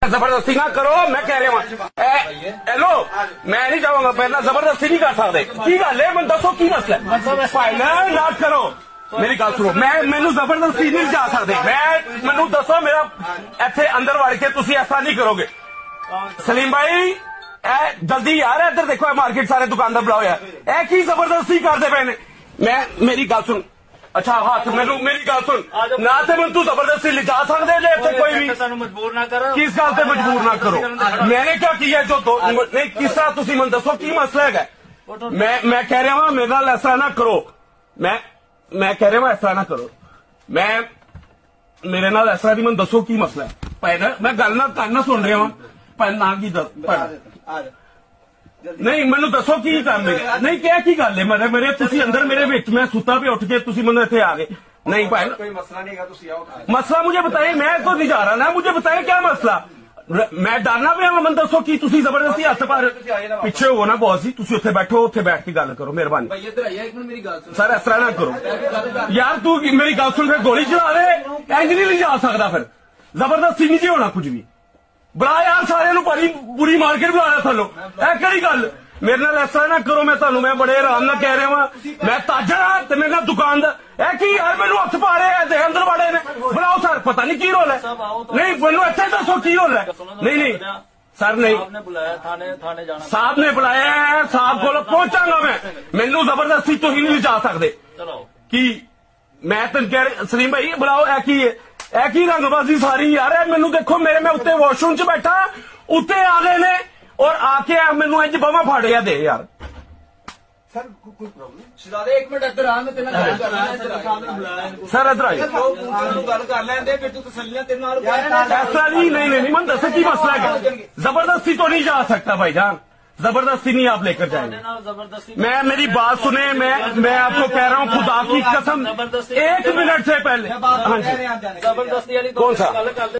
जबरदस्ती ना करो, मैं कह रहा हूँ हेलो, मैं नहीं जाऊंगा, पहला जबरदस्ती नहीं कर सकते की गल है, मैं दसो की मसला फाइनल ना करो, मेरी गल सुनो, मैनू जबरदस्ती नहीं जा सकते, मैनू दसो मेरा इत्थे अंदर वड़ के तुसी ऐसा नहीं करोगे। सलीम भाई जल्दी यार इधर देखो, मार्केट सारे दुकानदार बुलाओ यार, ए की जबरदस्ती करते पे ने, मैं मेरी गल सुन, अच्छा हाथ मैनू मेरी गल सुन ना, तो मैं तू जबरदस्ती ले जा सकते जे इत्थे कोई भी मजबूर ना करो, किस गल से मजबूर ना करो, मैंने क्या किया जो दो नहीं किस तरह तुसी मन दसो की मसला है। मैं कह रहा हूं मेरे नाल ऐसा ना करो, मैं कह रहा हूं ऐसा ना करो, मैं मेरे नाल ऐसा नहीं, मन दसो की मसला है भाई, मैं गल ना करना सुन रहा हूं पर ना की नहीं मैनू दसो की काम नहीं क्या की गल है, मेरे तुसी अंदर मेरे विच मैं सुता पे उठ के तुसी मैनू इत्थे आ गए, नहीं भाई कोई मसला नहीं है, मसला मुझे बताइए, मैं तो नहीं जा रहा ना, मुझे बताइए क्या मसला, मैं डरना पे मैं दसो की तुसी जबरदस्ती हथ पर पिछे हो ना बॉस जी, तुसी उत्थे बैठो, उत्थे बैठ के गल करो मेहरबानी सर, इस तरह ना करो यार, तू मेरी गल सुन, फिर गोली चला दे, इंज नहीं जा सकता, फिर जबरदस्ती नहीं जी होना कुछ भी, बुला यार सारे बड़ी बुरी मार्केट बुलाया थलो, कड़ी गल मेरे नाल ऐसा ना करो, मैं तुहानू मैं बड़े आराम नाल कह रहा वा, मैं ताजर हाँ ते मेरे नाल दुकानदार की यार मैनू हथ पा रहे हैं अंदर बड़े ने, बुलाओ सर, पता नहीं की रोल है, नहीं मैनू इत्थे दसो की रोल है, नहीं सर नहीं साहब ने बुलाया है, साहब को पहुंचांगा मैं, मैनू जबरदस्ती तो ही नहीं जा सकते की, मैं तेन कह रहा सलीम भाई बुलाओ, है की रंगबाजी सारी यार, मैनू देखो मेरे मैं उत्ते वॉशरूम च बैठा, उत्ते आ गए ने और आके मैनू इंज बावां फाड़िया दे यार, सर कोई प्रॉब्लम शहजादे एक मिनट इधर आ, मैं तेरे नाल गल कर सर इधर आइए गल कर लैंदे, फिर तू तसल्लियां तेरे नाल ऐसा नहीं मन दस की मसला है, जबरदस्ती तो नहीं जा सकता भाईजान, जबरदस्ती नहीं आप लेकर जाएंगे, मैं मेरी बात सुने, मैं आपको कह रहा हूँ खुदा की कसम, 1 मिनट से पहले, हाँ जी जबरदस्ती वाली कौन सा